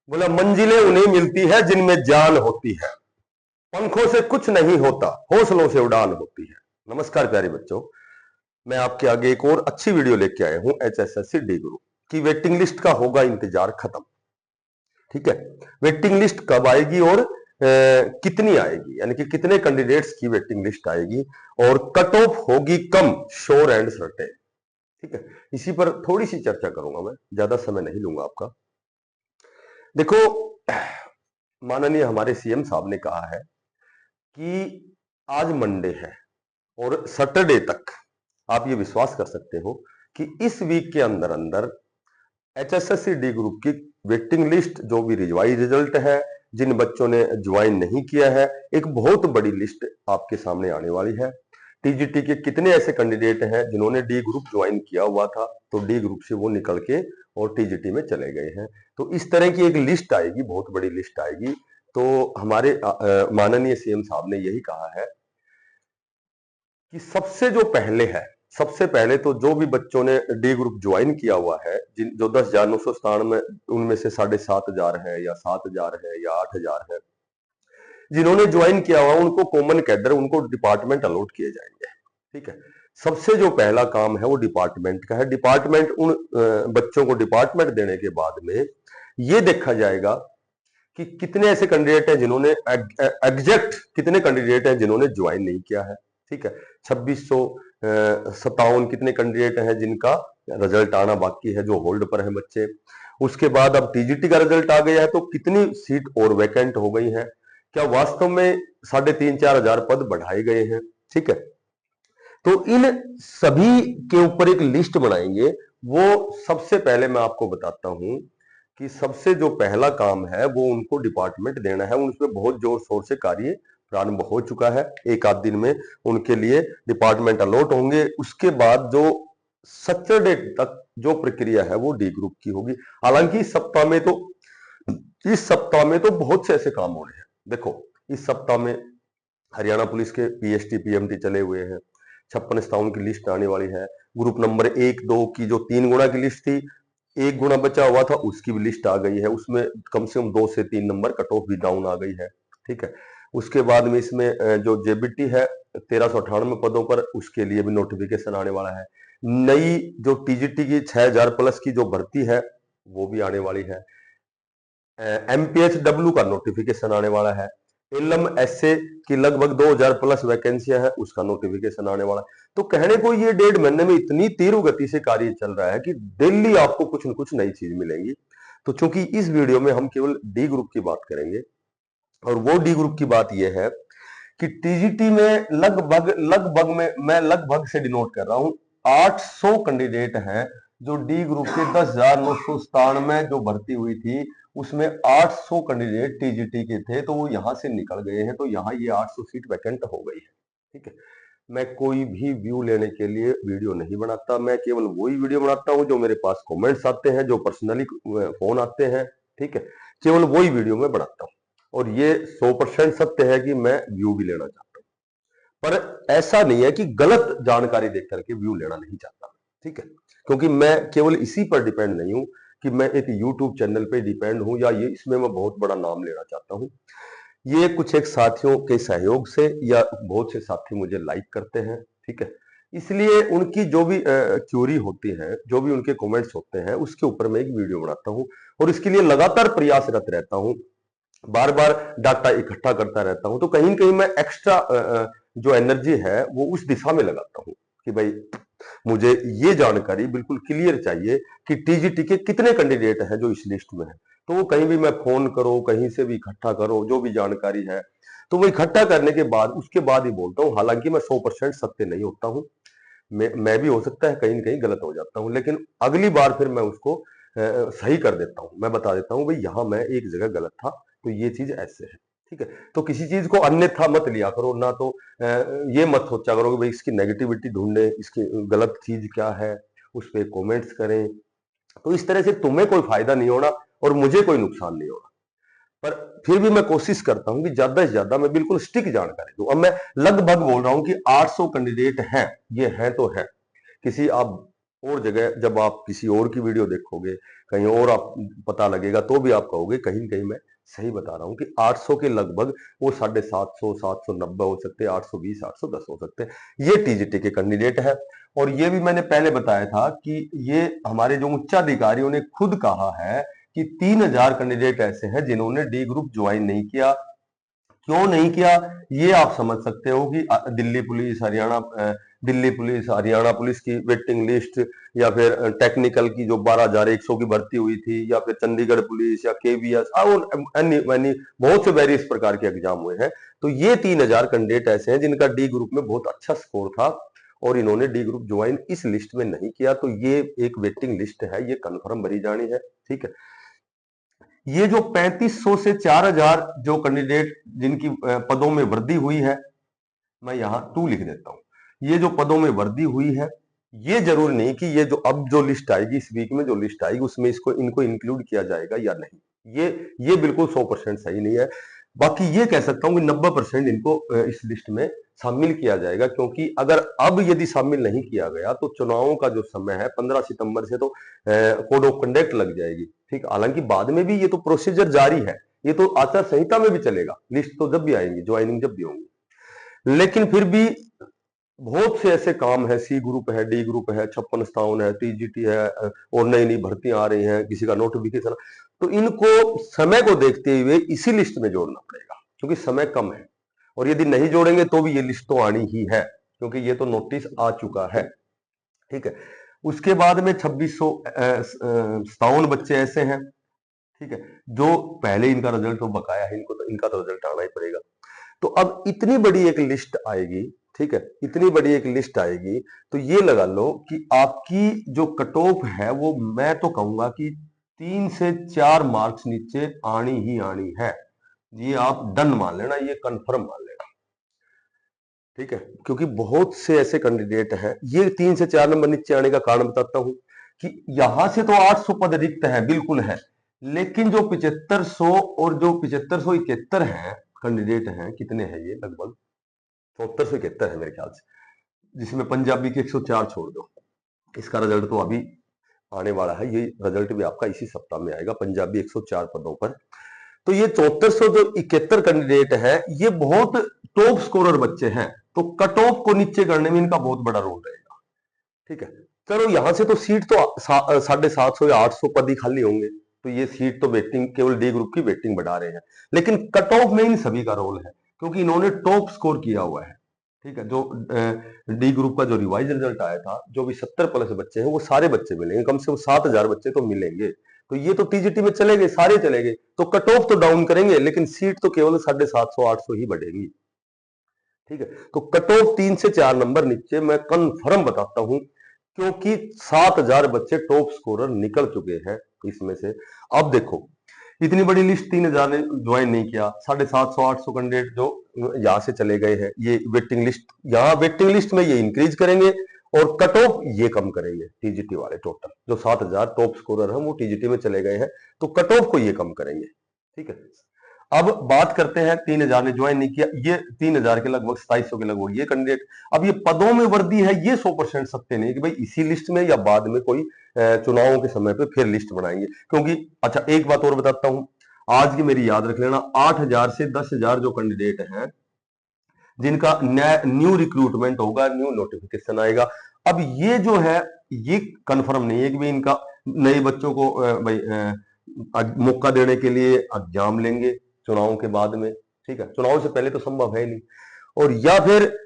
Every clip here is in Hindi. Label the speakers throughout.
Speaker 1: बोला मंजिलें उन्हें मिलती है जिनमें जान होती है, पंखों से कुछ नहीं होता, हौसलों से उड़ान होती है। नमस्कार प्यारे बच्चों, मैं आपके आगे एक और अच्छी वीडियो लेके आया हूं एचएसएससी डी ग्रुप की वेटिंग लिस्ट का होगा इंतजार खत्म। ठीक है, वेटिंग लिस्ट कब आएगी और कितनी आएगी, यानी कि कितने कैंडिडेट्स की वेटिंग लिस्ट आएगी और कट ऑफ होगी कम, श्योर एंड सर्टेन। ठीक है, इसी पर थोड़ी सी चर्चा करूंगा, मैं ज्यादा समय नहीं लूंगा आपका। देखो, माननीय हमारे सीएम साहब ने कहा है कि आज मंडे है और सैटरडे तक आप ये विश्वास कर सकते हो कि इस वीक के अंदर अंदर एचएसएससी डी ग्रुप की वेटिंग लिस्ट, जो भी रिवाइज रिजल्ट है, जिन बच्चों ने ज्वाइन नहीं किया है, एक बहुत बड़ी लिस्ट आपके सामने आने वाली है। टीजीटी के कितने ऐसे कैंडिडेट हैं जिन्होंने डी ग्रुप ज्वाइन किया हुआ था, तो डी ग्रुप से वो निकल के और टीजीटी में चले गए हैं। तो इस तरह की एक लिस्ट आएगी, बहुत बड़ी लिस्ट आएगी। तो हमारे माननीय सीएम साहब ने यही कहा है कि सबसे पहले तो जो भी बच्चों ने डी ग्रुप ज्वाइन किया हुआ है, जो 10,997 उनमें से 7,500 है या 7,000 है या 8,000 है, जिन्होंने ज्वाइन किया हुआ उनको कॉमन कैडर, उनको डिपार्टमेंट अलॉट किए जाएंगे। ठीक है, सबसे जो पहला काम है वो डिपार्टमेंट का है। डिपार्टमेंट, उन बच्चों को डिपार्टमेंट देने के बाद में ये देखा जाएगा कि कितने ऐसे कैंडिडेट हैं जिन्होंने एग्जैक्ट कितने कैंडिडेट हैं जिन्होंने ज्वाइन नहीं किया है। ठीक है, 2657 कितने कैंडिडेट हैं जिनका रिजल्ट आना बाकी है, जो होल्ड पर है बच्चे। उसके बाद अब टीजीटी का रिजल्ट आ गया है, तो कितनी सीट और वैकेंट हो गई हैं, क्या वास्तव में 3,500-4 हजार पद बढ़ाए गए हैं। ठीक है, तो इन सभी के ऊपर एक लिस्ट बनाएंगे। वो सबसे पहले मैं आपको बताता हूं कि सबसे जो पहला काम है वो उनको डिपार्टमेंट देना है। उसमें बहुत जोर शोर से कार्य प्रारंभ हो चुका है। एक आध दिन में उनके लिए डिपार्टमेंट अलॉट होंगे। उसके बाद जो सैटरडे तक जो प्रक्रिया है वो डी ग्रुप की होगी। हालांकि इस सप्ताह में तो बहुत से ऐसे काम हो रहे हैं। देखो, इस सप्ताह में हरियाणा पुलिस के पीएसटी पीएमटी चले हुए हैं, 56-57 की लिस्ट आने वाली है। ग्रुप नंबर 1-2 की जो 3 गुना की लिस्ट थी, 1 गुना बचा हुआ था, उसकी भी लिस्ट आ गई है। उसमें कम से कम 2 से 3 नंबर कट ऑफ भी डाउन आ गई है। ठीक है, उसके बाद में इसमें जो जेबीटी है 1398 पदों पर, उसके लिए भी नोटिफिकेशन आने वाला है। नई जो टीजीटी की 6,000 प्लस की जो भर्ती है वो भी आने वाली है। एमपीएचडब्ल्यू का नोटिफिकेशन आने वाला है। एलएम एसए की लगभग 2,000 प्लस वैकेंसियां है, उसका नोटिफिकेशन आने वाला है। तो कहने को ये 1.5 महीने में इतनी तीव्र गति से कार्य चल रहा है कि डेली आपको कुछ न कुछ नई चीज मिलेंगी। तो चूंकि इस वीडियो में हम केवल डी ग्रुप की बात करेंगे, और वो डी ग्रुप की बात यह है कि टीजीटी में लगभग में मैं लगभग से डिनोट कर रहा हूं 800 कैंडिडेट हैं जो डी ग्रुप के 10,997 जो भर्ती हुई थी, उसमें 800 कैंडिडेट टीजीटी के थे, तो वो यहां से निकल गए हैं। तो यहां ये 800 सीट वैकेंट हो गई है। ठीक है, मैं कोई भी व्यू लेने के लिए वीडियो नहीं बनाता, मैं केवल वही वीडियो बनाता हूं जो मेरे पास कमेंट्स आते हैं, जो पर्सनली फोन आते हैं। ठीक है, केवल वही वीडियो में बनाता हूं, और ये 100% सत्य है कि मैं व्यू भी लेना चाहता हूं, पर ऐसा नहीं है कि गलत जानकारी देख करके व्यू लेना नहीं चाहता। ठीक है, क्योंकि मैं केवल इसी पर डिपेंड नहीं हूं कि मैं एक यूट्यूब चैनल पे डिपेंड हूं या ये इसमें मैं बहुत बड़ा नाम लेना चाहता हूं। ये कुछ एक साथियों के सहयोग से, या बहुत से साथी मुझे लाइक करते हैं। ठीक है, इसलिए उनकी जो भी क्यूरी होती है, जो भी उनके कमेंट्स होते हैं, उसके ऊपर मैं एक वीडियो बनाता हूं, और इसके लिए लगातार प्रयासरत रहता हूं, बार बार डाटा इकट्ठा करता रहता हूं। तो कहीं ना कहीं मैं एक्स्ट्रा जो एनर्जी है वो उस दिशा में लगाता हूं कि भाई मुझे ये जानकारी बिल्कुल क्लियर चाहिए कि टीजीटी के कितने कैंडिडेट हैं जो इस लिस्ट में है। तो वो कहीं भी मैं फोन करो, कहीं से भी इकट्ठा करो, जो भी जानकारी है तो वो इकट्ठा करने के बाद उसके बाद ही बोलता हूँ। हालांकि मैं 100% सत्य नहीं होता हूँ, मैं भी हो सकता है कहीं न कहीं गलत हो जाता हूँ, लेकिन अगली बार फिर मैं उसको सही कर देता हूँ। मैं बता देता हूँ भाई यहाँ मैं एक जगह गलत था, तो ये चीज ऐसे है। ठीक है, तो किसी चीज को अन्यथा मत लिया करो ना, तो ये मत सोचा करो कि भाई इसकी नेगेटिविटी ढूंढे, इसकी गलत चीज क्या है, उस पर कॉमेंट्स करें। तो इस तरह से तुम्हें कोई फायदा नहीं होना और मुझे कोई नुकसान नहीं होना। पर फिर भी मैं कोशिश करता हूं कि ज्यादा से ज्यादा मैं बिल्कुल स्टिक जानकारी दूं। अब मैं लगभग बोल रहा हूं कि 800 कैंडिडेट हैं, ये हैं तो है। किसी आप और जगह जब आप किसी और की वीडियो देखोगे, कहीं और आप पता लगेगा तो भी आप कहोगे कहीं न कहीं मैं सही बता रहा हूँ कि 800 के लगभग वो 750, 790 हो सकते हैं, 820, 810 हो सकते हैं। ये टीजीटी के कैंडिडेट है। और ये भी मैंने पहले बताया था कि ये हमारे जो उच्चाधिकारियों ने खुद कहा है कि 3000 कैंडिडेट ऐसे हैं जिन्होंने डी ग्रुप ज्वाइन नहीं किया। क्यों नहीं किया ये आप समझ सकते हो कि दिल्ली पुलिस, हरियाणा पुलिस की वेटिंग लिस्ट, या फिर टेक्निकल की जो 12,100 की भर्ती हुई थी, या फिर चंडीगढ़ पुलिस या केवीएस और अन्य बहुत से वेरियस प्रकार के एग्जाम हुए हैं। तो ये 3000 कैंडिडेट ऐसे हैं जिनका डी ग्रुप में बहुत अच्छा स्कोर था और इन्होंने डी ग्रुप ज्वाइन इस लिस्ट में नहीं किया। तो ये एक वेटिंग लिस्ट है, ये कन्फर्म भरी जानी है। ठीक है, ये जो 3500 से 4000 जो कैंडिडेट जिनकी पदों में वृद्धि हुई है, मैं यहां 2 लिख देता हूं। ये जो पदों में वृद्धि हुई है, ये जरूर नहीं कि ये जो अब जो लिस्ट आएगी, इस वीक में जो लिस्ट आएगी उसमें इनको इंक्लूड किया जाएगा या नहीं। ये बिल्कुल 100% सही नहीं है। बाकी ये कह सकता हूं कि 90% इनको इस लिस्ट में शामिल किया जाएगा, क्योंकि अगर अब यदि शामिल नहीं किया गया तो चुनावों का जो समय है 15 सितंबर से तो कोड ऑफ कंडक्ट लग जाएगी। ठीक, हालांकि बाद में भी ये तो प्रोसीजर जारी है, ये तो आचार संहिता में भी चलेगा, लिस्ट तो जब भी आएंगी, ज्वाइनिंग जब भी होंगी। लेकिन फिर भी बहुत से ऐसे काम है, सी ग्रुप है, डी ग्रुप है, 56 है, टीजीटी है, और नई नई भर्तियां आ रही हैं, किसी का नोटिफिकेशन, तो इनको समय को देखते हुए इसी लिस्ट में जोड़ना पड़ेगा, क्योंकि समय कम है। और यदि नहीं जोड़ेंगे तो भी ये लिस्ट तो आनी ही है, क्योंकि ये तो नोटिस आ चुका है। ठीक है, उसके बाद में 2657 बच्चे ऐसे हैं, ठीक है, जो पहले इनका रिजल्ट तो बकाया है, इनका तो रिजल्ट आना ही पड़ेगा। तो अब इतनी बड़ी एक लिस्ट आएगी, ठीक है, इतनी बड़ी एक लिस्ट आएगी, तो ये लगा लो कि आपकी जो कट ऑफ है वो मैं तो कहूंगा कि 3 से 4 मार्क्स नीचे आनी ही आनी है। ये आप डन मान लेना, ये कंफर्म मान लेना। ठीक है, क्योंकि बहुत से ऐसे कैंडिडेट हैं, ये 3 से 4 नंबर नीचे आने का कारण बताता हूं कि यहां से तो 800 पद रिक्त है, बिल्कुल है, लेकिन जो 7500 और जो 7571 है कैंडिडेट हैं, कितने हैं ये, लगभग 7471 है मेरे ख्याल से, जिसमें पंजाबी के 104 छोड़ दो। इसका रिजल्ट तो अभी आने वाला है, ये रिजल्ट भी आपका इसी सप्ताह में आएगा, पंजाबी 104 पदों पर। तो ये 7400 जो 71 कैंडिडेट है, ये बहुत टॉप स्कोरर बच्चे हैं, तो कट ऑफ को नीचे करने में इनका बहुत बड़ा रोल रहेगा। ठीक है, चलो यहां से तो सीट तो 750 या 800 पद ही खाली होंगे, तो ये सीट तो वेटिंग, केवल डी ग्रुप की वेटिंग बढ़ा रहे हैं, लेकिन कट ऑफ में इन सभी का रोल है, क्योंकि इन्होंने टॉप स्कोर किया हुआ है। ठीक है, जो डी ग्रुप का जो रिवाइज रिजल्ट आया था, जो भी 70+ बच्चे हैं वो सारे बच्चे मिलेंगे, कम से कम 7000 बच्चे तो मिलेंगे। तो ये तो टीजीटी में चले गए, सारे चले गए, तो कट ऑफ तो डाउन करेंगे, लेकिन सीट तो केवल 750 800 ही बढ़ेगी। ठीक है, तो कट ऑफ 3 से 4 नंबर नीचे मैं कंफर्म बताता हूं, क्योंकि 7000 बच्चे टॉप स्कोरर निकल चुके हैं इसमें से। अब देखो, इतनी बड़ी लिस्ट 3000 ने ज्वाइन नहीं किया, 750 800 कैंडिडेट जो यहां से चले गए हैं, ये वेटिंग लिस्ट, यहाँ वेटिंग लिस्ट में ये इंक्रीज करेंगे और कट ऑफ ये कम करेंगे। टीजीटी वाले टोटल जो 7000 टॉप स्कोरर हैं वो टीजीटी में चले गए हैं, तो कट ऑफ को ये कम करेंगे। ठीक है, अब बात करते हैं 3000 ने ज्वाइन नहीं किया, ये 3000 के लगभग 2700 के लगभग ये कैंडिडेट। अब ये पदों में वृद्धि है, ये 100% सत्य नहीं कि भाई इसी लिस्ट में या बाद में कोई चुनावों के समय पे फिर लिस्ट बनाएंगे, क्योंकि अच्छा एक बात और बताता हूं, आज की मेरी याद रख लेना, 8000 से 10,000 जो कैंडिडेट हैं जिनका न्यू रिक्रूटमेंट होगा, न्यू नोटिफिकेशन आएगा। अब ये जो है ये कंफर्म नहीं है कि भाई इनका नए बच्चों को मौका देने के लिए एग्जाम लेंगे चुनाव के बाद में। ठीक है, चुनाव से पहले तो संभव है नहीं, और या फिर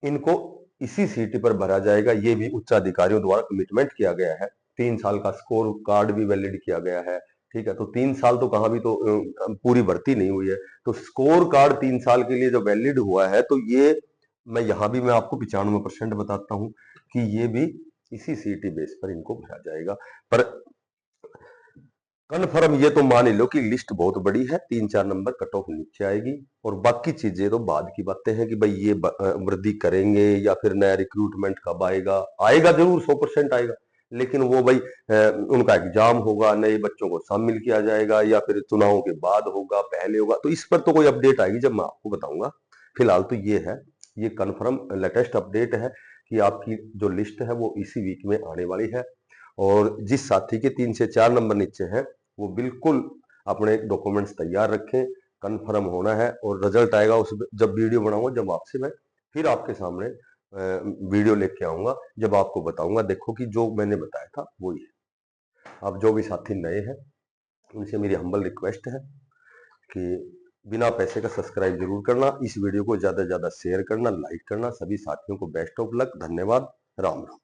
Speaker 1: इनको इसी सीट पर भरा जाएगा, ये भी उच्चाधिकारियों द्वारा कमिटमेंट किया गया है। 3 साल का स्कोर कार्ड भी वैलिड किया गया है। ठीक है, तो 3 साल तो कहां भी तो पूरी भर्ती नहीं हुई है, तो स्कोर कार्ड 3 साल के लिए जो वैलिड हुआ है, तो ये मैं यहां भी मैं आपको 95% बताता हूं कि ये भी इसी सीटी बेस पर इनको भरा जाएगा। पर कन्फर्म ये तो मान ही लो कि लिस्ट बहुत बड़ी है, 3-4 नंबर कट ऑफ नीचे आएगी, और बाकी चीजें तो बाद की बातें हैं कि भाई ये वृद्धि करेंगे या फिर नया रिक्रूटमेंट कब आएगा, आएगा जरूर 100% आएगा, लेकिन वो भाई उनका एग्जाम होगा, नए बच्चों को शामिल किया जाएगा, या फिर चुनाव के बाद होगा, पहले होगा, तो इस पर तो कोई अपडेट आएगी जब मैं आपको बताऊंगा। फिलहाल तो ये है, ये कन्फर्म लेटेस्ट अपडेट है कि आपकी जो लिस्ट है वो इसी वीक में आने वाली है। और जिस साथी के 3 से 4 नंबर नीचे हैं वो बिल्कुल अपने डॉक्यूमेंट्स तैयार रखें, कन्फर्म होना है और रिजल्ट आएगा उस जब वीडियो बनाऊंगा, जब आपसे मैं फिर आपके सामने वीडियो लेके आऊंगा, जब आपको बताऊंगा देखो कि जो मैंने बताया था वही है। अब जो भी साथी नए हैं उनसे मेरी हम्बल रिक्वेस्ट है कि बिना पैसे का सब्सक्राइब जरूर करना, इस वीडियो को ज्यादा से ज्यादा शेयर करना, लाइक करना। सभी साथियों को बेस्ट ऑफ लक, धन्यवाद, राम राम।